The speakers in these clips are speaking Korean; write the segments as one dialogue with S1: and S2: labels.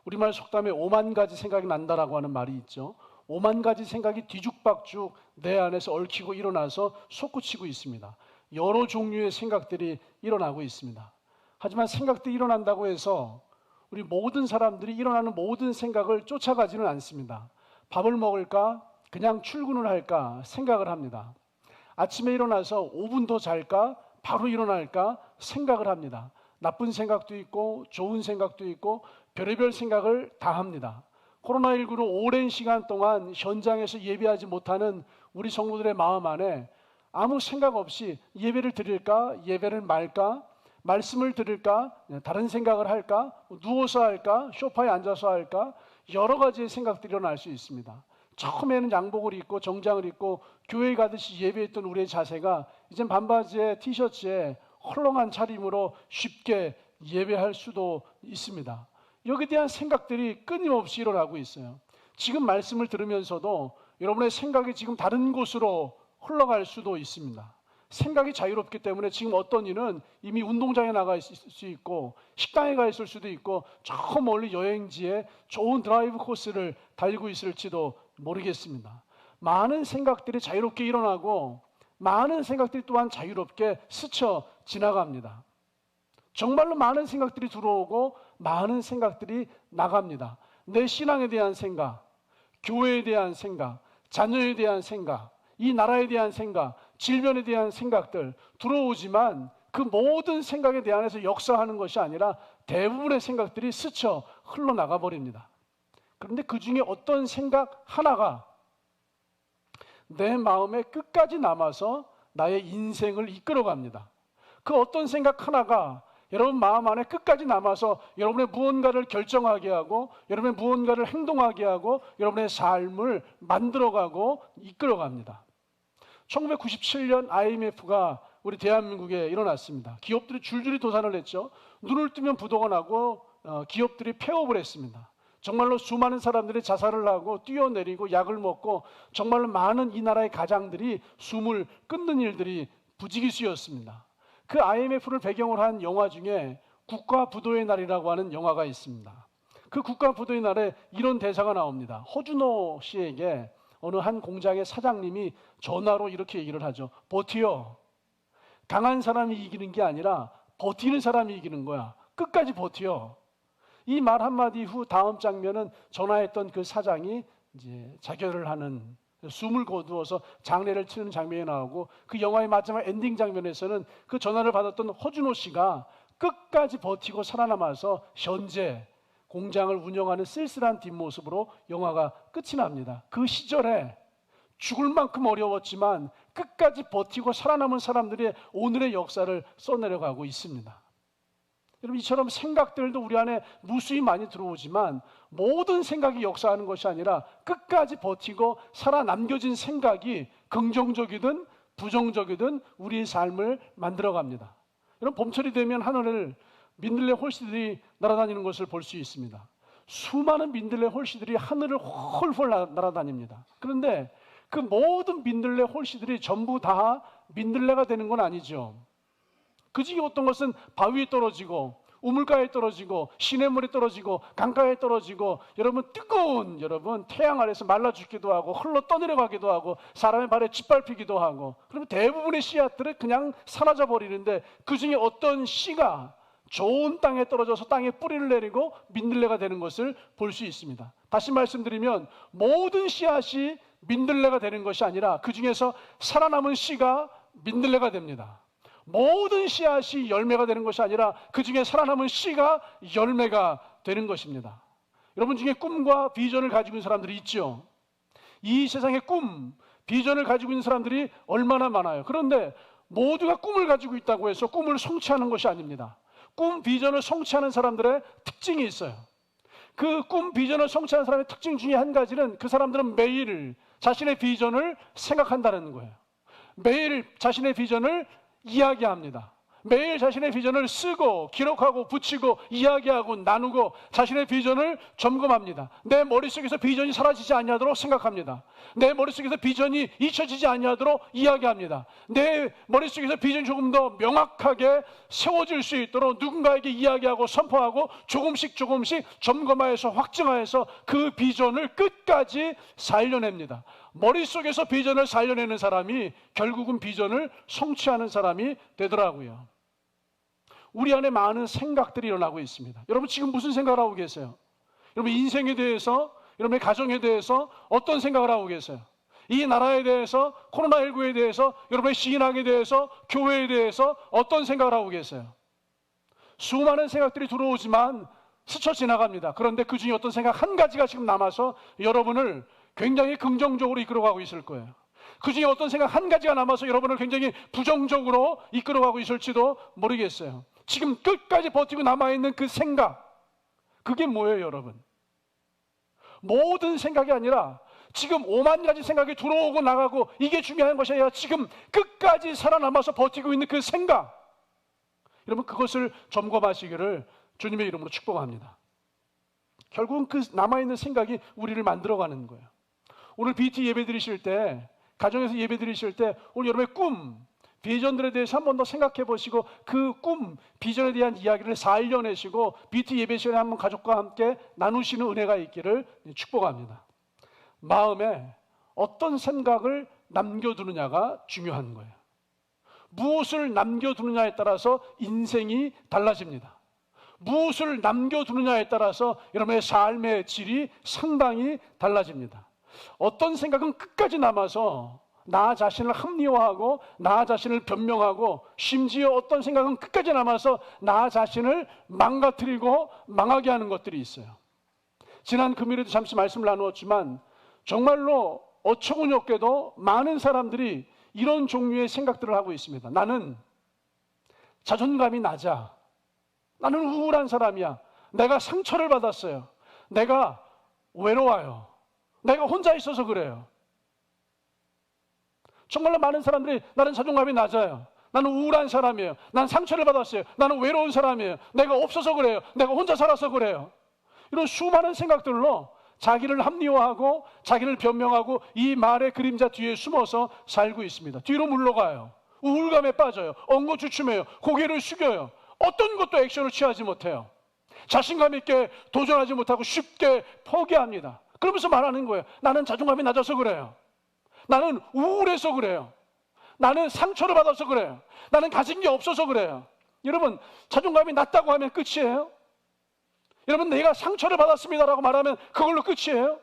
S1: 우리말 속담에 5만 가지 생각이 난다라고 하는 말이 있죠. 5만 가지 생각이 뒤죽박죽 내 안에서 얽히고 일어나서 솟구치고 있습니다. 여러 종류의 생각들이 일어나고 있습니다. 하지만 생각들이 일어난다고 해서 우리 모든 사람들이 일어나는 모든 생각을 쫓아가지는 않습니다. 밥을 먹을까? 그냥 출근을 할까? 생각을 합니다. 아침에 일어나서 5분 더 잘까? 바로 일어날까? 생각을 합니다. 나쁜 생각도 있고 좋은 생각도 있고 별의별 생각을 다 합니다. 코로나19로 오랜 시간 동안 현장에서 예배하지 못하는 우리 성도들의 마음 안에 아무 생각 없이 예배를 드릴까? 예배를 말까? 말씀을 들을까? 다른 생각을 할까? 누워서 할까? 소파에 앉아서 할까? 여러 가지의 생각들이 일어날 수 있습니다. 처음에는 양복을 입고 정장을 입고 교회에 가듯이 예배했던 우리의 자세가 이젠 반바지에 티셔츠에 헐렁한 차림으로 쉽게 예배할 수도 있습니다. 여기에 대한 생각들이 끊임없이 일어나고 있어요. 지금 말씀을 들으면서도 여러분의 생각이 지금 다른 곳으로 흘러갈 수도 있습니다. 생각이 자유롭기 때문에 지금 어떤 이는 이미 운동장에 나가 있을 수 있고 식당에 가 있을 수도 있고 저 멀리 여행지에 좋은 드라이브 코스를 달리고 있을지도 모르겠습니다. 많은 생각들이 자유롭게 일어나고 많은 생각들이 또한 자유롭게 스쳐 지나갑니다. 정말로 많은 생각들이 들어오고 많은 생각들이 나갑니다. 내 신앙에 대한 생각, 교회에 대한 생각, 자녀에 대한 생각, 이 나라에 대한 생각, 질병에 대한 생각들 들어오지만 그 모든 생각에 대해서 역사하는 것이 아니라 대부분의 생각들이 스쳐 흘러나가 버립니다. 그런데 그 중에 어떤 생각 하나가 내 마음에 끝까지 남아서 나의 인생을 이끌어갑니다. 그 어떤 생각 하나가 여러분 마음 안에 끝까지 남아서 여러분의 무언가를 결정하게 하고 여러분의 무언가를 행동하게 하고 여러분의 삶을 만들어가고 이끌어갑니다. 1997년 IMF가 우리 대한민국에 일어났습니다. 기업들이 줄줄이 도산을 했죠. 눈을 뜨면 부도가 나고 기업들이 폐업을 했습니다. 정말로 수많은 사람들이 자살을 하고 뛰어내리고 약을 먹고 정말로 많은 이 나라의 가장들이 숨을 끊는 일들이 부지기수였습니다. 그 IMF를 배경으로 한 영화 중에 국가부도의 날이라고 하는 영화가 있습니다. 그 국가부도의 날에 이런 대사가 나옵니다. 허준호 씨에게 어느 한 공장의 사장님이 전화로 이렇게 얘기를 하죠. 버티어. 강한 사람이 이기는 게 아니라 버티는 사람이 이기는 거야. 끝까지 버티어. 이 말 한마디 후 다음 장면은 전화했던 그 사장이 이제 자결을 하는 숨을 거두어서 장례를 치는 장면이 나오고 그 영화의 마지막 엔딩 장면에서는 그 전화를 받았던 허준호 씨가 끝까지 버티고 살아남아서 현재 공장을 운영하는 쓸쓸한 뒷모습으로 영화가 끝이 납니다. 그 시절에 죽을 만큼 어려웠지만 끝까지 버티고 살아남은 사람들이 오늘의 역사를 써내려가고 있습니다. 여러분 이처럼 생각들도 우리 안에 무수히 많이 들어오지만 모든 생각이 역사하는 것이 아니라 끝까지 버티고 살아남겨진 생각이 긍정적이든 부정적이든 우리의 삶을 만들어갑니다. 여러분 봄철이 되면 하늘을 민들레 홀씨들이 날아다니는 것을 볼 수 있습니다. 수많은 민들레 홀씨들이 하늘을 홀홀 날아다닙니다. 그런데 그 모든 민들레 홀씨들이 전부 다 민들레가 되는 건 아니죠. 그 중에 어떤 것은 바위에 떨어지고 우물가에 떨어지고 시냇물에 떨어지고 강가에 떨어지고 여러분 뜨거운 태양 아래서 말라 죽기도 하고 흘러 떠내려가기도 하고 사람의 발에 짓밟히기도 하고 그러면 대부분의 씨앗들은 그냥 사라져 버리는데 그 중에 어떤 씨가 좋은 땅에 떨어져서 땅에 뿌리를 내리고 민들레가 되는 것을 볼 수 있습니다. 다시 말씀드리면 모든 씨앗이 민들레가 되는 것이 아니라 그 중에서 살아남은 씨가 민들레가 됩니다. 모든 씨앗이 열매가 되는 것이 아니라 그 중에 살아남은 씨가 열매가 되는 것입니다. 여러분 중에 꿈과 비전을 가지고 있는 사람들이 있죠. 이 세상에 꿈, 비전을 가지고 있는 사람들이 얼마나 많아요. 그런데 모두가 꿈을 가지고 있다고 해서 꿈을 성취하는 것이 아닙니다. 꿈, 비전을 성취하는 사람들의 특징이 있어요. 그 꿈, 비전을 성취하는 사람의 특징 중에 한 가지는 그 사람들은 매일 자신의 비전을 생각한다는 거예요. 매일 자신의 비전을 이야기합니다. 매일 자신의 비전을 쓰고 기록하고 붙이고 이야기하고 나누고 자신의 비전을 점검합니다. 내 머릿속에서 비전이 사라지지 아니하도록 생각합니다. 내 머릿속에서 비전이 잊혀지지 아니하도록 이야기합니다. 내 머릿속에서 비전이 조금 더 명확하게 세워질 수 있도록 누군가에게 이야기하고 선포하고 조금씩 점검하여서 확증하여서 그 비전을 끝까지 살려냅니다. 머릿속에서 비전을 살려내는 사람이 결국은 비전을 성취하는 사람이 되더라고요. 우리 안에 많은 생각들이 일어나고 있습니다. 여러분 지금 무슨 생각을 하고 계세요? 여러분 인생에 대해서, 여러분의 가정에 대해서 어떤 생각을 하고 계세요? 이 나라에 대해서, 코로나19에 대해서, 여러분의 신앙에 대해서, 교회에 대해서 어떤 생각을 하고 계세요? 수많은 생각들이 들어오지만 스쳐 지나갑니다. 그런데 그 중에 어떤 생각 한 가지가 지금 남아서 여러분을 굉장히 긍정적으로 이끌어가고 있을 거예요. 그 중에 어떤 생각 한 가지가 남아서 여러분을 굉장히 부정적으로 이끌어가고 있을지도 모르겠어요. 지금 끝까지 버티고 남아있는 그 생각, 그게 뭐예요, 여러분? 모든 생각이 아니라 지금 5만 가지 생각이 들어오고 나가고 이게 중요한 것이 아니라 지금 끝까지 살아남아서 버티고 있는 그 생각, 여러분 그것을 점검하시기를 주님의 이름으로 축복합니다. 결국은 그 남아있는 생각이 우리를 만들어가는 거예요. 오늘 BT 예배 드리실 때, 가정에서 예배 드리실 때 오늘 여러분의 꿈, 비전들에 대해서 한 번 더 생각해 보시고 그 꿈, 비전에 대한 이야기를 살려내시고 BT 예배 시간에 한번 가족과 함께 나누시는 은혜가 있기를 축복합니다. 마음에 어떤 생각을 남겨두느냐가 중요한 거예요. 무엇을 남겨두느냐에 따라서 인생이 달라집니다. 무엇을 남겨두느냐에 따라서 여러분의 삶의 질이 상당히 달라집니다. 어떤 생각은 끝까지 남아서 나 자신을 합리화하고 나 자신을 변명하고 심지어 어떤 생각은 끝까지 남아서 나 자신을 망가뜨리고 망하게 하는 것들이 있어요. 지난 금요일에도 잠시 말씀을 나누었지만 정말로 어처구니없게도 많은 사람들이 이런 종류의 생각들을 하고 있습니다. 나는 자존감이 낮아. 나는 우울한 사람이야. 내가 상처를 받았어요. 내가 외로워요. 내가 혼자 있어서 그래요. 정말로 많은 사람들이 나는 자존감이 낮아요. 나는 우울한 사람이에요. 난 상처를 받았어요. 나는 외로운 사람이에요. 내가 없어서 그래요. 내가 혼자 살아서 그래요. 이런 수많은 생각들로 자기를 합리화하고 자기를 변명하고 이 말의 그림자 뒤에 숨어서 살고 있습니다. 뒤로 물러가요. 우울감에 빠져요. 엉거주춤해요. 고개를 숙여요. 어떤 것도 액션을 취하지 못해요. 자신감 있게 도전하지 못하고 쉽게 포기합니다. 그러면서 말하는 거예요. 나는 자존감이 낮아서 그래요. 나는 우울해서 그래요. 나는 상처를 받아서 그래요. 나는 가진 게 없어서 그래요. 여러분, 자존감이 낮다고 하면 끝이에요? 여러분, 내가 상처를 받았습니다라고 말하면 그걸로 끝이에요?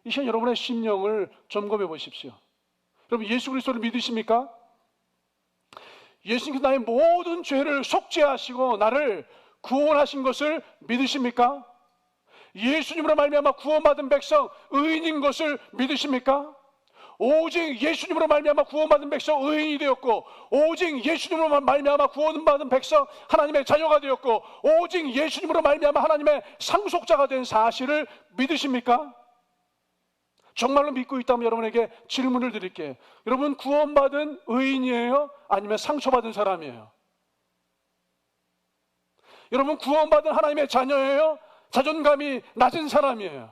S1: 이 시간 여러분의 심령을 점검해 보십시오. 여러분, 예수 그리스도를 믿으십니까? 예수님께서 나의 모든 죄를 속죄하시고 나를 구원하신 것을 믿으십니까? 예수님으로 말미암아 구원받은 백성 의인인 것을 믿으십니까? 오직 예수님으로 말미암아 구원받은 백성 의인이 되었고 오직 예수님으로 말미암아 구원받은 백성 하나님의 자녀가 되었고 오직 예수님으로 말미암아 하나님의 상속자가 된 사실을 믿으십니까? 정말로 믿고 있다면 여러분에게 질문을 드릴게요. 여러분 구원받은 의인이에요? 아니면 상처받은 사람이에요? 여러분 구원받은 하나님의 자녀예요? 자존감이 낮은 사람이에요?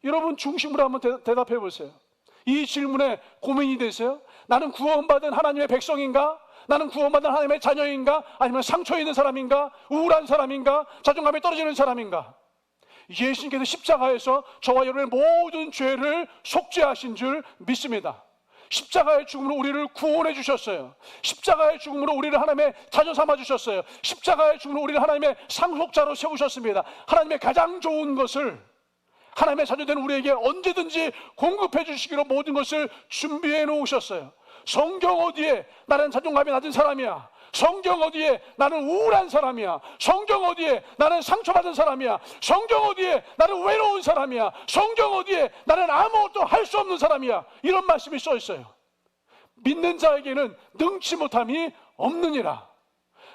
S1: 여러분 중심으로 한번 대답해 보세요. 이 질문에 고민이 되세요? 나는 구원받은 하나님의 백성인가? 나는 구원받은 하나님의 자녀인가? 아니면 상처에 있는 사람인가? 우울한 사람인가? 자존감이 떨어지는 사람인가? 예수님께서 십자가에서 저와 여러분의 모든 죄를 속죄하신 줄 믿습니다. 십자가의 죽음으로 우리를 구원해 주셨어요. 십자가의 죽음으로 우리를 하나님의 자녀 삼아 주셨어요. 십자가의 죽음으로 우리를 하나님의 상속자로 세우셨습니다. 하나님의 가장 좋은 것을 하나님의 자녀된 우리에게 언제든지 공급해 주시기로 모든 것을 준비해 놓으셨어요. 성경 어디에 나는 자존감이 낮은 사람이야. 성경 어디에 나는 우울한 사람이야. 성경 어디에 나는 상처받은 사람이야. 성경 어디에 나는 외로운 사람이야. 성경 어디에 나는 아무것도 할 수 없는 사람이야. 이런 말씀이 써 있어요. 믿는 자에게는 능치 못함이 없느니라.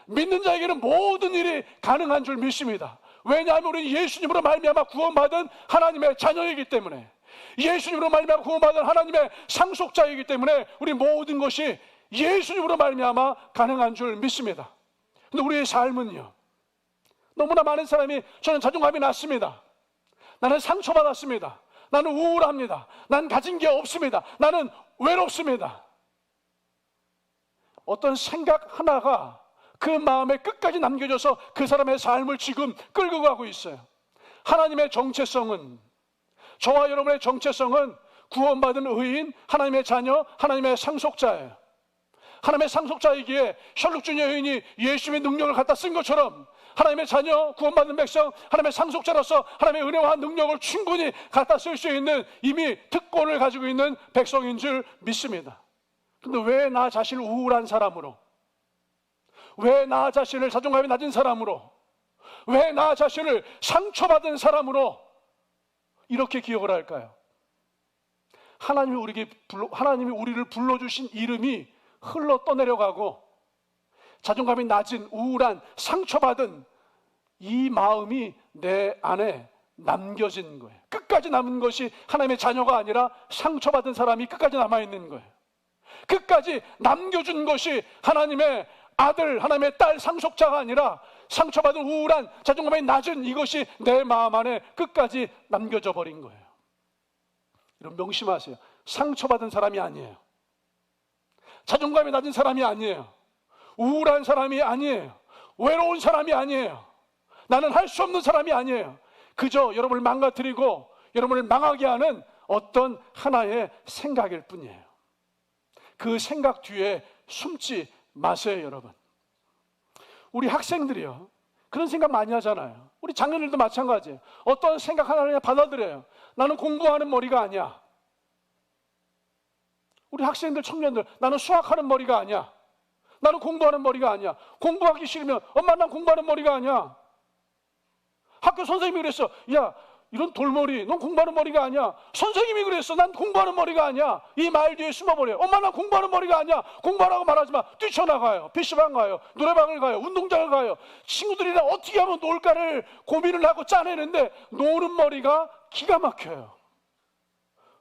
S1: 믿는 자에게는 모든 일이 가능한 줄 믿습니다. 왜냐하면 우리는 예수님으로 말미암아 구원받은 하나님의 자녀이기 때문에 예수님으로 말미암아 구원받은 하나님의 상속자이기 때문에 우리 모든 것이 예수님으로 말미암아 가능한 줄 믿습니다. 근데 우리의 삶은요, 너무나 많은 사람이 저는 자존감이 낮습니다, 나는 상처받았습니다, 나는 우울합니다, 나는 가진 게 없습니다, 나는 외롭습니다. 어떤 생각 하나가 그 마음에 끝까지 남겨져서 그 사람의 삶을 지금 끌고 가고 있어요. 하나님의 정체성은, 저와 여러분의 정체성은 구원받은 의인, 하나님의 자녀, 하나님의 상속자예요. 하나님의 상속자이기에 셜록 여인이 예수님의 능력을 갖다 쓴 것처럼 하나님의 자녀, 구원받은 백성, 하나님의 상속자로서 하나님의 은혜와 능력을 충분히 갖다 쓸 수 있는 이미 특권을 가지고 있는 백성인 줄 믿습니다. 그런데 왜 나 자신을 우울한 사람으로, 왜 나 자신을 자존감이 낮은 사람으로, 왜 나 자신을 상처받은 사람으로 이렇게 기억을 할까요? 하나님이 우리를 불러주신 이름이 흘러 떠내려가고 자존감이 낮은, 우울한, 상처받은 이 마음이 내 안에 남겨진 거예요. 끝까지 남은 것이 하나님의 자녀가 아니라 상처받은 사람이 끝까지 남아있는 거예요. 끝까지 남겨준 것이 하나님의 아들, 하나님의 딸 상속자가 아니라 상처받은 우울한, 자존감이 낮은 이것이 내 마음 안에 끝까지 남겨져 버린 거예요. 여러분 명심하세요. 상처받은 사람이 아니에요. 자존감이 낮은 사람이 아니에요. 우울한 사람이 아니에요. 외로운 사람이 아니에요. 나는 할 수 없는 사람이 아니에요. 그저 여러분을 망가뜨리고 여러분을 망하게 하는 어떤 하나의 생각일 뿐이에요. 그 생각 뒤에 숨지 마세요, 여러분. 우리 학생들이요, 그런 생각 많이 하잖아요. 우리 장년들도 마찬가지예요. 어떤 생각 하나를 받아들여요. 나는 공부하는 머리가 아니야. 우리 학생들, 청년들, 나는 수학하는 머리가 아니야. 나는 공부하는 머리가 아니야. 공부하기 싫으면 엄마 난 공부하는 머리가 아니야. 학교 선생님이 그랬어. 야, 이런 돌머리, 넌 공부하는 머리가 아니야. 선생님이 그랬어. 난 공부하는 머리가 아니야. 이 말 뒤에 숨어버려요. 엄마 난 공부하는 머리가 아니야. 공부하라고 말하지 마. 뛰쳐나가요. PC방 가요. 노래방을 가요. 운동장을 가요. 친구들이랑 어떻게 하면 놀까를 고민을 하고 짜내는데 노는 머리가 기가 막혀요.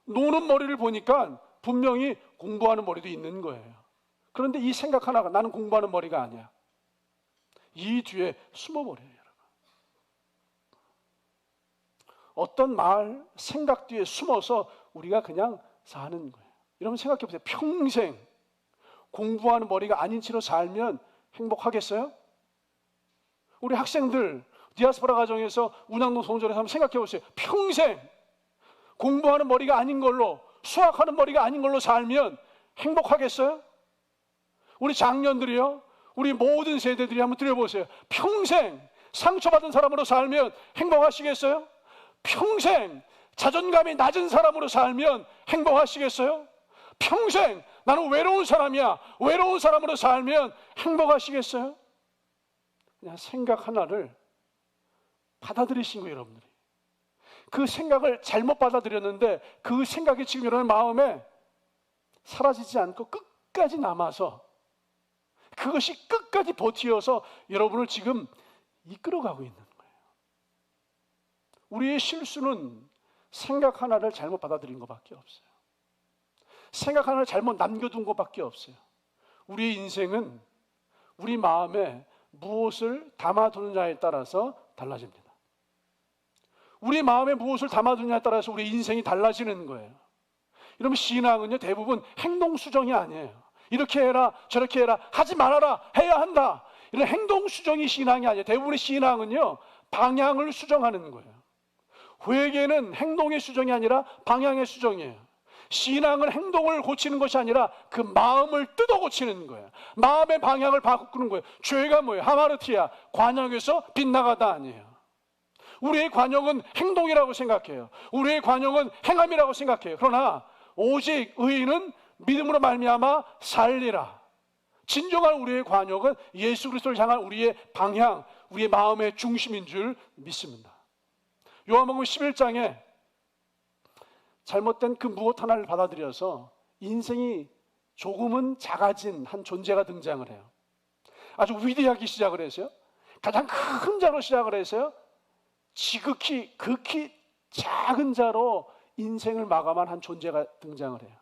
S1: 노는 머리를 보니까 분명히 공부하는 머리도 있는 거예요. 그런데 이 생각 하나가 나는 공부하는 머리가 아니야. 이 뒤에 숨어버려요, 여러분. 어떤 말, 생각 뒤에 숨어서 우리가 그냥 사는 거예요. 여러분 생각해 보세요. 평생 공부하는 머리가 아닌 채로 살면 행복하겠어요? 우리 학생들 디아스포라 가정에서 운항동 성전에서 한번 생각해 보세요. 평생 공부하는 머리가 아닌 걸로, 수학하는 머리가 아닌 걸로 살면 행복하겠어요? 우리 장년들이요, 우리 모든 세대들이 한번 들여보세요. 평생 상처받은 사람으로 살면 행복하시겠어요? 평생 자존감이 낮은 사람으로 살면 행복하시겠어요? 평생 나는 외로운 사람이야, 외로운 사람으로 살면 행복하시겠어요? 그냥 생각 하나를 받아들이신 거예요, 여러분들이. 그 생각을 잘못 받아들였는데 그 생각이 지금 여러분 마음에 사라지지 않고 끝까지 남아서 그것이 끝까지 버티어서 여러분을 지금 이끌어가고 있는 거예요. 우리의 실수는 생각 하나를 잘못 받아들인 것밖에 없어요. 생각 하나를 잘못 남겨둔 것밖에 없어요. 우리의 인생은 우리 마음에 무엇을 담아두느냐에 따라서 달라집니다. 우리 마음에 무엇을 담아두느냐에 따라서 우리 인생이 달라지는 거예요. 여러분 신앙은요 대부분 행동 수정이 아니에요. 이렇게 해라 저렇게 해라 하지 말아라 해야 한다 이런 행동 수정이 신앙이 아니에요. 대부분의 신앙은요 방향을 수정하는 거예요. 회개는 행동의 수정이 아니라 방향의 수정이에요. 신앙은 행동을 고치는 것이 아니라 그 마음을 뜯어 고치는 거예요. 마음의 방향을 바꾸는 거예요. 죄가 뭐예요? 하마르티아, 관역에서 빗나가다 아니에요. 우리의 관역은 행동이라고 생각해요. 우리의 관역은 행함이라고 생각해요. 그러나 오직 의인은 믿음으로 말미암아 살리라. 진정한 우리의 관역은 예수 그리스도를 향한 우리의 방향, 우리의 마음의 중심인 줄 믿습니다. 요한복음 11장에 잘못된 그 무엇 하나를 받아들여서 인생이 조금은 작아진 한 존재가 등장을 해요. 아주 위대하게 시작을 했어요. 가장 큰 자로 시작을 했어요. 지극히 극히 작은 자로 인생을 마감한 한 존재가 등장을 해요.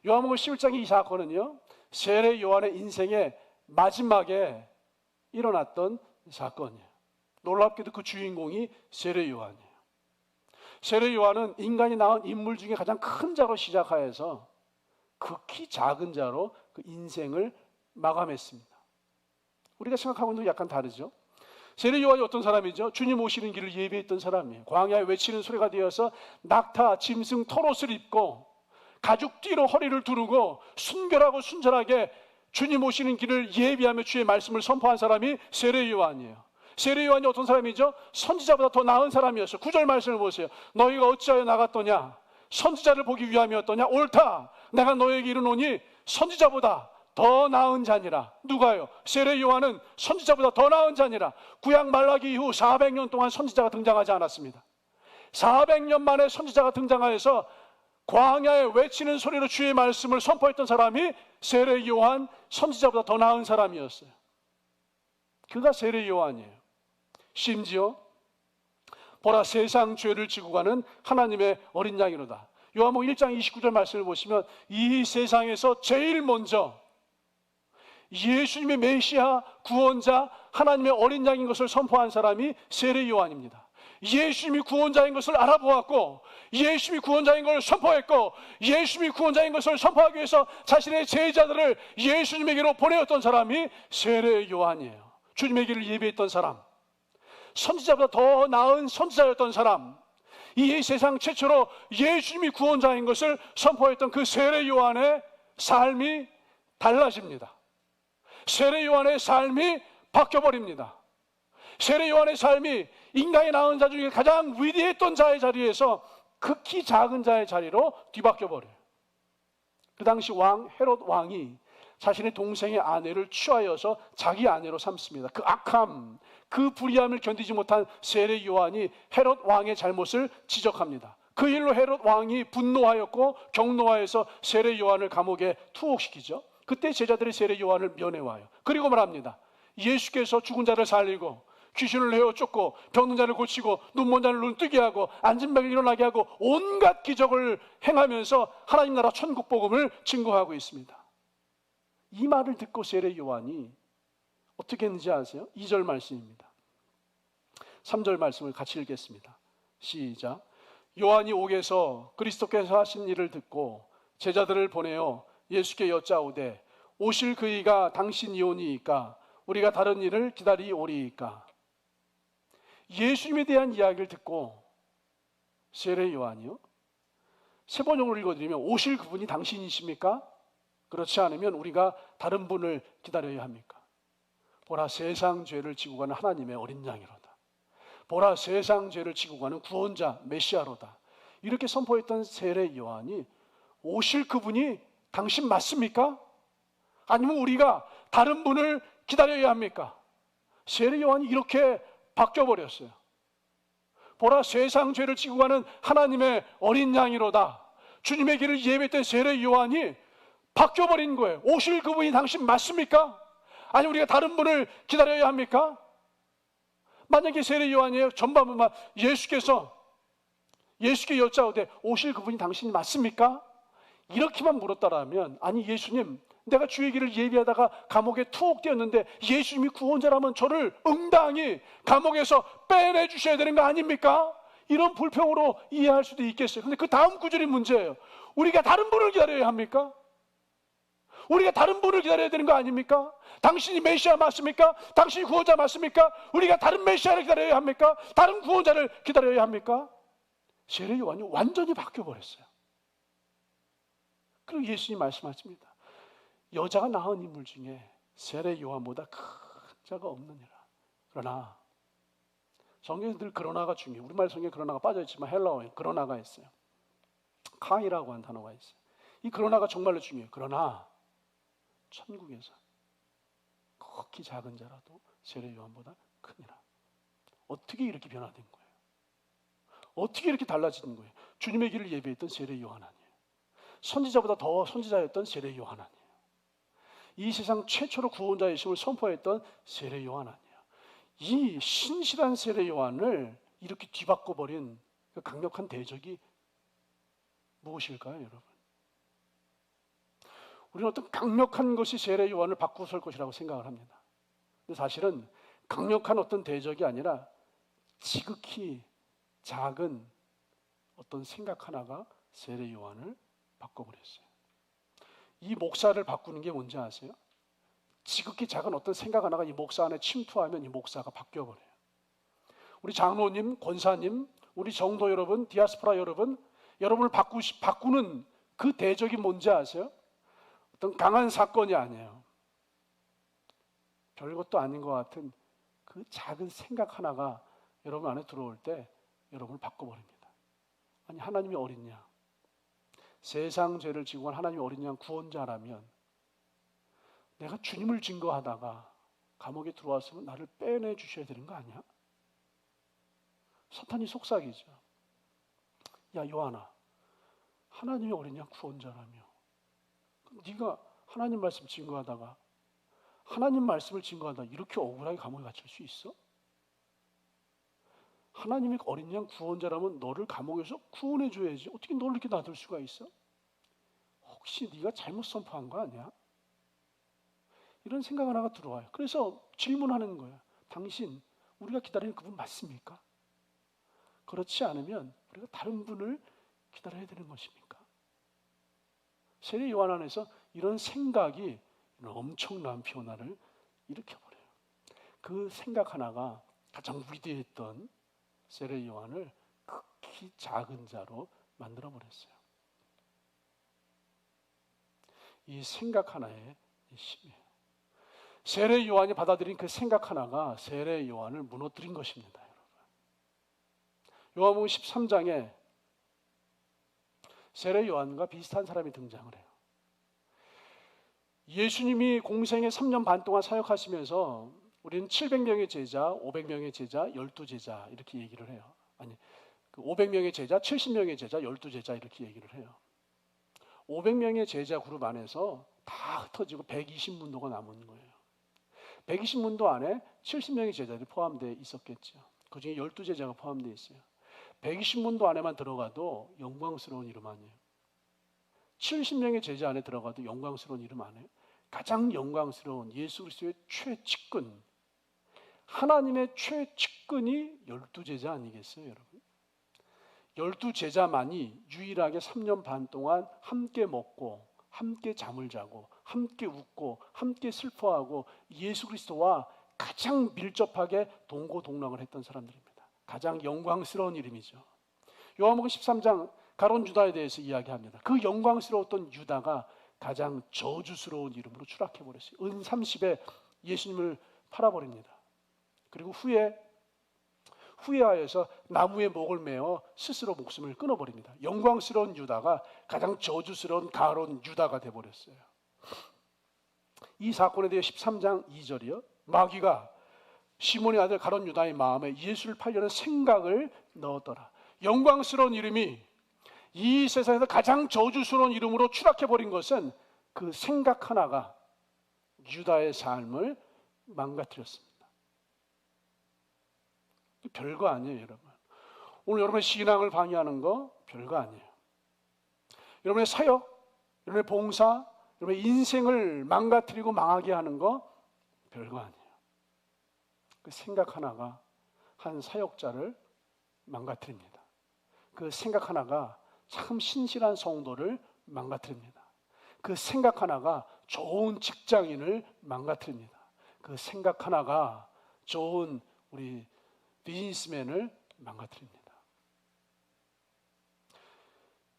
S1: 요한복음 11장의 이 사건은요, 세례 요한의 인생의 마지막에 일어났던 사건이에요. 놀랍게도 그 주인공이 세례 요한이에요. 세례 요한은 인간이 낳은 인물 중에 가장 큰 자로 시작하여서 극히 작은 자로 그 인생을 마감했습니다. 우리가 생각하고는 약간 다르죠. 세례 요한이 어떤 사람이죠? 주님 오시는 길을 예비했던 사람이에요. 광야에 외치는 소리가 되어서 낙타, 짐승, 털옷을 입고 가죽 띠로 허리를 두르고 순결하고 순전하게 주님 오시는 길을 예비하며 주의 말씀을 선포한 사람이 세례 요한이에요. 세례 요한이 어떤 사람이죠? 선지자보다 더 나은 사람이었어요. 9절 말씀을 보세요. 너희가 어찌하여 나갔더냐? 선지자를 보기 위함이었더냐? 옳다. 내가 너에게 이르노니 선지자보다 더 나은 자니라. 누가요? 세례 요한은 선지자보다 더 나은 자니라. 구약 말라기 이후 400년 동안 선지자가 등장하지 않았습니다. 400년 만에 선지자가 등장하여서 광야에 외치는 소리로 주의 말씀을 선포했던 사람이 세례 요한, 선지자보다 더 나은 사람이었어요. 그가 세례 요한이에요. 심지어 보라, 세상 죄를 지고 가는 하나님의 어린 양이로다. 요한복음 1장 29절 말씀을 보시면 이 세상에서 제일 먼저 예수님의 메시아, 구원자, 하나님의 어린 양인 것을 선포한 사람이 세례 요한입니다. 예수님이 구원자인 것을 알아보았고, 예수님이 구원자인 것을 선포했고, 예수님이 구원자인 것을 선포하기 위해서 자신의 제자들을 예수님에게로 보내었던 사람이 세례 요한이에요. 주님의 길을 예비했던 사람, 선지자보다 더 나은 선지자였던 사람, 이 세상 최초로 예수님이 구원자인 것을 선포했던 그 세례 요한의 삶이 달라집니다. 세례 요한의 삶이 바뀌어버립니다. 세례 요한의 삶이 인간이 낳은 자 중에 가장 위대했던 자의 자리에서 극히 작은 자의 자리로 뒤바뀌어버려요. 그 당시 왕 헤롯 왕이 자신의 동생의 아내를 취하여서 자기 아내로 삼습니다. 그 악함, 그 불의함을 견디지 못한 세례 요한이 헤롯 왕의 잘못을 지적합니다. 그 일로 헤롯 왕이 분노하였고 경노하여서 세례 요한을 감옥에 투옥시키죠. 그때 제자들이 세례 요한을 면회와요. 그리고 말합니다. 예수께서 죽은 자를 살리고 귀신을 내어 쫓고 병든 자를 고치고 눈먼 자를 눈뜨게 하고 앉은 병을 일어나게 하고 온갖 기적을 행하면서 하나님 나라 천국 복음을 증거하고 있습니다. 이 말을 듣고 세례 요한이 어떻게 했는지 아세요? 2절 말씀입니다. 3절 말씀을 같이 읽겠습니다. 시작. 요한이 옥에서 그리스도께서 하신 일을 듣고 제자들을 보내어 예수께 여짜오되 오실 그이가 당신이오니이까 우리가 다른 일을 기다리오리이까. 예수님에 대한 이야기를 듣고 세례 요한이요, 세 번역으로 읽어드리면 오실 그분이 당신이십니까? 그렇지 않으면 우리가 다른 분을 기다려야 합니까? 보라, 세상 죄를 지고 가는 하나님의 어린 양이로다. 보라, 세상 죄를 지고 가는 구원자 메시아로다. 이렇게 선포했던 세례 요한이 오실 그분이 당신 맞습니까? 아니면 우리가 다른 분을 기다려야 합니까? 세례 요한이 이렇게 바뀌어버렸어요. 보라, 세상 죄를 지고 가는 하나님의 어린 양이로다. 주님의 길을 예배했던 세례 요한이 바뀌어버린 거예요. 오실 그분이 당신 맞습니까? 아니면 우리가 다른 분을 기다려야 합니까? 만약에 세례 요한이에요, 전반부만 예수께 여짜오되 오실 그분이 당신이 맞습니까? 이렇게만 물었다라면, 아니 예수님, 내가 주의 길을 예비하다가 감옥에 투옥되었는데 예수님이 구원자라면 저를 응당히 감옥에서 빼내주셔야 되는 거 아닙니까? 이런 불평으로 이해할 수도 있겠어요. 근데 그 다음 구절이 문제예요. 우리가 다른 분을 기다려야 합니까? 우리가 다른 분을 기다려야 되는 거 아닙니까? 당신이 메시아 맞습니까? 당신이 구원자 맞습니까? 우리가 다른 메시아를 기다려야 합니까? 다른 구원자를 기다려야 합니까? 세례 요한이 완전히 바뀌어버렸어요. 그리고 예수님이 말씀하십니다. 여자가 낳은 인물 중에 세례 요한보다 큰 자가 없느니라. 그러나 성경에 늘 그러나가 중요해요. 우리말 성경에 그러나가 빠져있지만 헬라어에 그러나가 있어요. 카이라고 하는 단어가 있어요. 이 그러나가 정말로 중요해요. 그러나 천국에서 극히 작은 자라도 세례 요한보다 크니라. 어떻게 이렇게 변화된 거예요? 어떻게 이렇게 달라지는 거예요? 주님의 길을 예배했던 세례 요한 아니에요. 선지자보다 더 선지자였던 세례 요한 아니에요. 이 세상 최초로 구원자의 이심을 선포했던 세례 요한 아니에요. 이 신실한 세례 요한을 이렇게 뒤바꿔버린 그 강력한 대적이 무엇일까요, 여러분? 우리는 어떤 강력한 것이 세례 요한을 바꾸설 것이라고 생각을 합니다. 근데 사실은 강력한 어떤 대적이 아니라 지극히 작은 어떤 생각 하나가 세례 요한을 바꿔버렸어요. 이 목사를 바꾸는 게 뭔지 아세요? 지극히 작은 어떤 생각 하나가 이 목사 안에 침투하면 이 목사가 바뀌어버려요. 우리 장로님, 권사님, 우리 정도 여러분, 디아스포라 여러분, 여러분을 바꾸는 그 대적이 뭔지 아세요? 어떤 강한 사건이 아니에요. 별것도 아닌 것 같은 그 작은 생각 하나가 여러분 안에 들어올 때 여러분을 바꿔버립니다. 아니, 하나님이 어린 양, 세상 죄를 지고 간 하나님이 어린 양 구원자라면 내가 주님을 증거하다가 감옥에 들어왔으면 나를 빼내 주셔야 되는 거 아니야? 사탄이 속삭이죠. 야, 요한아, 하나님이 어린 양 구원자라며 네가 하나님 말씀 증거하다가 하나님 말씀을 증거하다 이렇게 억울하게 감옥에 갇힐 수 있어? 하나님이 어린 양 구원자라면 너를 감옥에서 구원해 줘야지. 어떻게 너를 이렇게 놔둘 수가 있어? 혹시 네가 잘못 선포한 거 아니야? 이런 생각 하나가 들어와요. 그래서 질문하는 거예요. 당신, 우리가 기다리는 그분 맞습니까? 그렇지 않으면 우리가 다른 분을 기다려야 되는 것입니까? 세례 요한 안에서 이런 생각이 엄청난 변화를 일으켜버려요. 그 생각 하나가 가장 위대했던 세례 요한을 극히 작은 자로 만들어버렸어요. 이 생각 하나의 힘이에요. 세례 요한이 받아들인 그 생각 하나가 세례 요한을 무너뜨린 것입니다. 여러분. 요한복음 13장에 세례 요한과 비슷한 사람이 등장을 해요. 예수님이 공생애 3년 반 동안 사역하시면서 우리는 700명의 제자, 500명의 제자, 12제자 이렇게 얘기를 해요. 아니, 500명의 제자, 70명의 제자, 12제자 이렇게 얘기를 해요. 500명의 제자 그룹 안에서 다 흩어지고 120문도가 남은 거예요. 120문도 안에 70명의 제자들이 포함되어 있었겠죠. 그중에 12제자가 포함되어 있어요. 120문도 안에만 들어가도 영광스러운 이름 아니에요. 70명의 제자 안에 들어가도 영광스러운 이름 아니에요. 가장 영광스러운 예수 그리스도의 최측근, 하나님의 최측근이 12제자 아니겠어요, 여러분? 12제자만이 유일하게 3년 반 동안 함께 먹고 함께 잠을 자고 함께 웃고 함께 슬퍼하고 예수 그리스도와 가장 밀접하게 동고동락을 했던 사람들입니다. 가장 영광스러운 이름이죠. 요한복음 13장 가룟 유다에 대해서 이야기합니다. 그 영광스러웠던 유다가 가장 저주스러운 이름으로 추락해버렸어요. 은 30에 예수님을 팔아버립니다. 그리고 후회하여서 나무에 목을 메어 스스로 목숨을 끊어버립니다. 영광스러운 유다가 가장 저주스러운 가룟 유다가 되어버렸어요. 이 사건에 대해 13장 2절이요. 마귀가 시몬의 아들 가룟 유다의 마음에 예수를 팔려는 생각을 넣었더라. 영광스러운 이름이 이 세상에서 가장 저주스러운 이름으로 추락해버린 것은 그 생각 하나가 유다의 삶을 망가뜨렸습니다. 별거 아니에요, 여러분. 오늘 여러분의 신앙을 방해하는 거 별거 아니에요. 여러분의 사역, 여러분의 봉사, 여러분의 인생을 망가뜨리고 망하게 하는 거 별거 아니에요. 그 생각 하나가 한 사역자를 망가뜨립니다. 그 생각 하나가 참 신실한 성도를 망가뜨립니다. 그 생각 하나가 좋은 직장인을 망가뜨립니다. 그 생각 하나가 좋은 우리 비즈니스맨을 망가뜨립니다.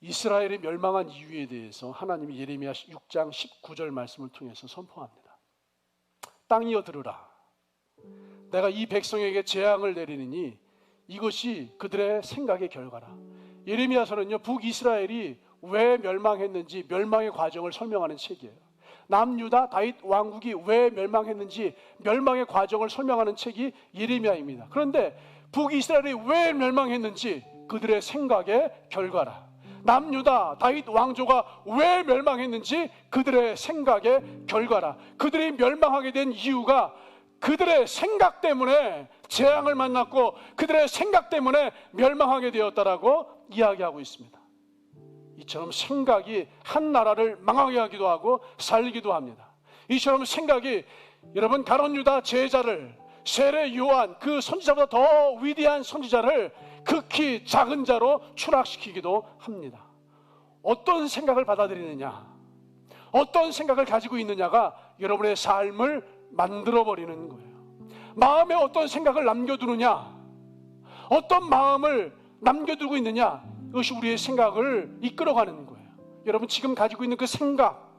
S1: 이스라엘이 멸망한 이유에 대해서 하나님이 예레미야 6장 19절 말씀을 통해서 선포합니다. 땅이여 들으라. 내가 이 백성에게 재앙을 내리느니 이것이 그들의 생각의 결과라. 예레미야서는요, 북이스라엘이 왜 멸망했는지 멸망의 과정을 설명하는 책이에요. 남유다 다윗 왕국이 왜 멸망했는지 멸망의 과정을 설명하는 책이 예레미야입니다. 그런데 북이스라엘이 왜 멸망했는지 그들의 생각의 결과라. 남유다 다윗 왕조가 왜 멸망했는지 그들의 생각의 결과라. 그들이 멸망하게 된 이유가 그들의 생각 때문에 재앙을 만났고 그들의 생각 때문에 멸망하게 되었다라고 이야기하고 있습니다. 이처럼 생각이 한 나라를 망하게 하기도 하고 살리기도 합니다. 이처럼 생각이 여러분 가룟 유다 제자를, 세례 요한 그 선지자보다 더 위대한 선지자를 극히 작은 자로 추락시키기도 합니다. 어떤 생각을 받아들이느냐, 어떤 생각을 가지고 있느냐가 여러분의 삶을 만들어버리는 거예요. 마음에 어떤 생각을 남겨두느냐, 어떤 마음을 남겨두고 있느냐, 이것이 우리의 생각을 이끌어가는 거예요. 여러분 지금 가지고 있는 그 생각,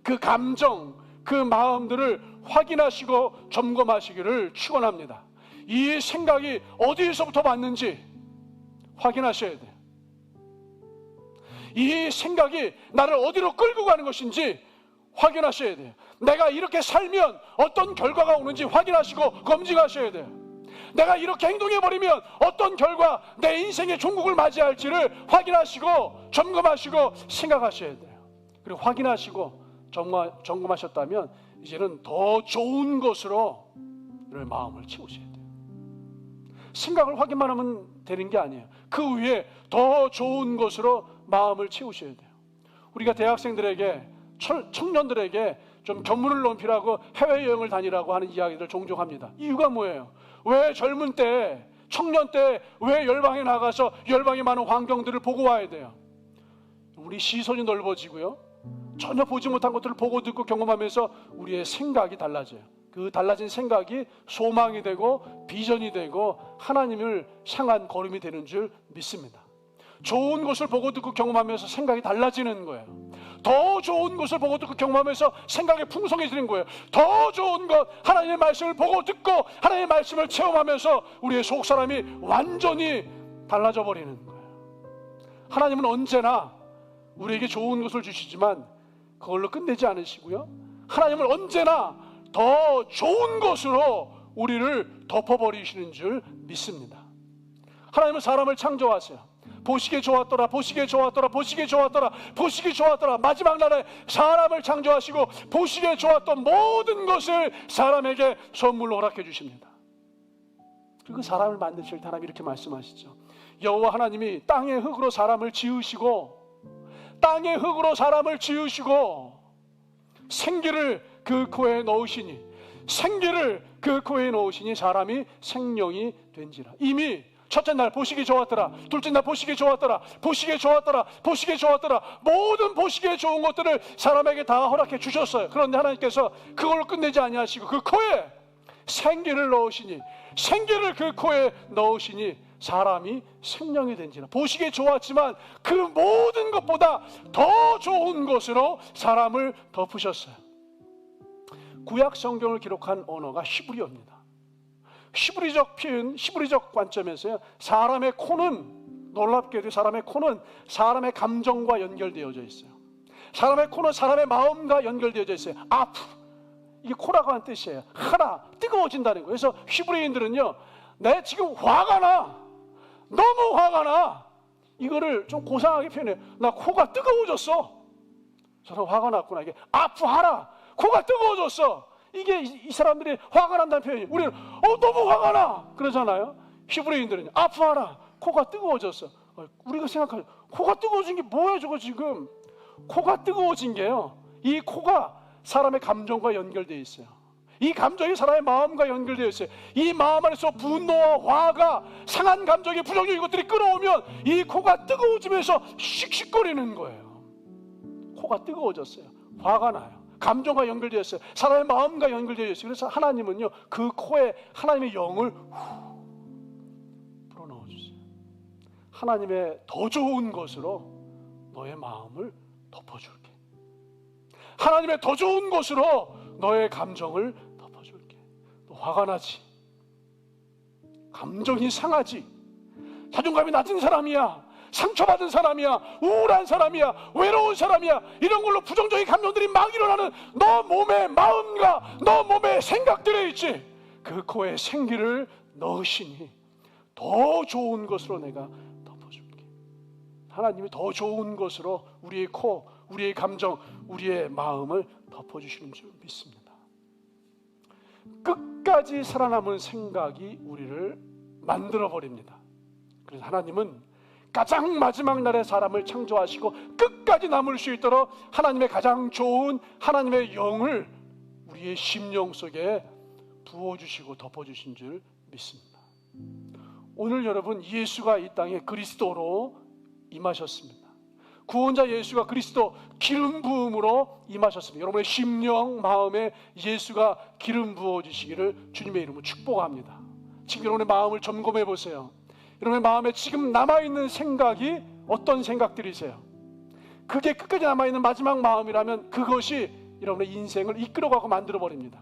S1: 그 감정, 그 마음들을 확인하시고 점검하시기를 축원합니다. 이 생각이 어디에서부터 왔는지 확인하셔야 돼요. 이 생각이 나를 어디로 끌고 가는 것인지 확인하셔야 돼요. 내가 이렇게 살면 어떤 결과가 오는지 확인하시고 검증하셔야 돼요. 내가 이렇게 행동해버리면 어떤 결과, 내 인생의 종국을 맞이할지를 확인하시고 점검하시고 생각하셔야 돼요. 그리고 확인하시고 점검하셨다면 이제는 더 좋은 것으로 여러분의 마음을 채우셔야 돼요. 생각을 확인만 하면 되는 게 아니에요. 그 위에 더 좋은 것으로 마음을 채우셔야 돼요. 우리가 대학생들에게, 청년들에게 좀 견문을 높이라고 해외여행을 다니라고 하는 이야기를 종종 합니다. 이유가 뭐예요? 왜 젊은 때, 청년 때 왜 열방에 나가서 열방에 많은 환경들을 보고 와야 돼요? 우리 시선이 넓어지고요, 전혀 보지 못한 것들을 보고 듣고 경험하면서 우리의 생각이 달라져요. 그 달라진 생각이 소망이 되고 비전이 되고 하나님을 향한 걸음이 되는 줄 믿습니다. 좋은 것을 보고 듣고 경험하면서 생각이 달라지는 거예요. 더 좋은 것을 보고 듣고 경험하면서 생각이 풍성해지는 거예요. 더 좋은 것, 하나님의 말씀을 보고 듣고 하나님의 말씀을 체험하면서 우리의 속사람이 완전히 달라져 버리는 거예요. 하나님은 언제나 우리에게 좋은 것을 주시지만 그걸로 끝내지 않으시고요, 하나님은 언제나 더 좋은 것으로 우리를 덮어버리시는 줄 믿습니다. 하나님은 사람을 창조하세요. 보시기에 좋았더라, 보시기에 좋았더라, 보시기에 좋았더라, 보시기에 좋았더라. 마지막 날에 사람을 창조하시고 보시기에 좋았던 모든 것을 사람에게 선물로 허락해 주십니다. 그리고 사람을 만드실 때 하나님 이렇게 말씀하시죠. 여호와 하나님이 땅의 흙으로 사람을 지으시고, 땅의 흙으로 사람을 지으시고 생기를 그 코에 넣으시니, 생기를 그 코에 넣으시니 사람이 생명이 된지라. 이미 첫째 날 보시기 좋았더라, 둘째 날 보시기 좋았더라, 보시기 좋았더라, 보시기 좋았더라, 모든 보시기에 좋은 것들을 사람에게 다 허락해 주셨어요. 그런데 하나님께서 그걸로 끝내지 아니하시고 그 코에 생기를 넣으시니, 생기를 그 코에 넣으시니 사람이 생명이 된지라. 보시기에 좋았지만 그 모든 것보다 더 좋은 것으로 사람을 덮으셨어요. 구약 성경을 기록한 언어가 히브리어입니다. 히브리적 표현, 히브리적 관점에서요, 사람의 코는, 놀랍게도 사람의 코는 사람의 감정과 연결되어져 있어요. 사람의 코는 사람의 마음과 연결되어져 있어요. 아프, 이게 코라고 하는 뜻이에요. 하나, 뜨거워진다는 거예요. 그래서 히브리인들은요, 내 지금 화가 나, 너무 화가 나, 이거를 좀 고상하게 표현해요. 나 코가 뜨거워졌어. 저는 화가 났구나. 이게 아프하라, 코가 뜨거워졌어. 이게 이 사람들이 화가 난다는 표현이에요. 우리는 너무 화가 나 그러잖아요. 히브리인들은 아프하라, 코가 뜨거워졌어. 우리가 생각하죠, 코가 뜨거워진 게 뭐예요 저거 지금? 코가 뜨거워진 게요, 이 코가 사람의 감정과 연결되어 있어요. 이 감정이 사람의 마음과 연결되어 있어요. 이 마음 안에서 분노와 화가, 상한 감정이, 부정적인 것들이 끌어오면 이 코가 뜨거워지면서 씩씩거리는 거예요. 코가 뜨거워졌어요. 화가 나요. 감정과 연결되어 있어요. 사람의 마음과 연결되어 있어요. 그래서 하나님은요, 그 코에 하나님의 영을 불어넣어 주세요. 하나님의 더 좋은 것으로 너의 마음을 덮어줄게. 하나님의 더 좋은 것으로 너의 감정을 덮어줄게. 너 화가 나지, 감정이 상하지, 자존감이 낮은 사람이야, 상처받은 사람이야, 우울한 사람이야, 외로운 사람이야, 이런 걸로 부정적인 감정들이 막 일어나는 너 몸의 마음과 너 몸의 생각들에 있지, 그 코에 생기를 넣으시니 더 좋은 것으로 내가 덮어줄게. 하나님이 더 좋은 것으로 우리의 코, 우리의 감정, 우리의 마음을 덮어주시는 줄 믿습니다. 끝까지 살아남은 생각이 우리를 만들어버립니다. 그래서 하나님은 가장 마지막 날에 사람을 창조하시고 끝까지 남을 수 있도록 하나님의 가장 좋은 하나님의 영을 우리의 심령 속에 부어주시고 덮어주신 줄 믿습니다. 오늘 여러분, 예수가 이 땅에 그리스도로 임하셨습니다. 구원자 예수가 그리스도 기름 부음으로 임하셨습니다. 여러분의 심령, 마음에 예수가 기름 부어주시기를 주님의 이름으로 축복합니다. 지금 여러분의 마음을 점검해 보세요. 여러분의 마음에 지금 남아있는 생각이 어떤 생각들이세요? 그게 끝까지 남아있는 마지막 마음이라면 그것이 여러분의 인생을 이끌어가고 만들어버립니다.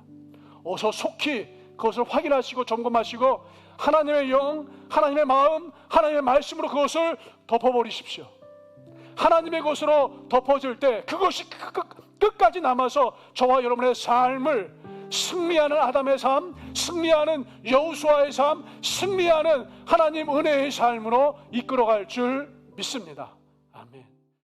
S1: 어서 속히 그것을 확인하시고 점검하시고 하나님의 영, 하나님의 마음, 하나님의 말씀으로 그것을 덮어버리십시오. 하나님의 것으로 덮어질 때 그것이 끝까지 남아서 저와 여러분의 삶을 승리하는 아담의 삶, 승리하는 여호수아의 삶, 승리하는 하나님 은혜의 삶으로 이끌어갈 줄 믿습니다. 아멘.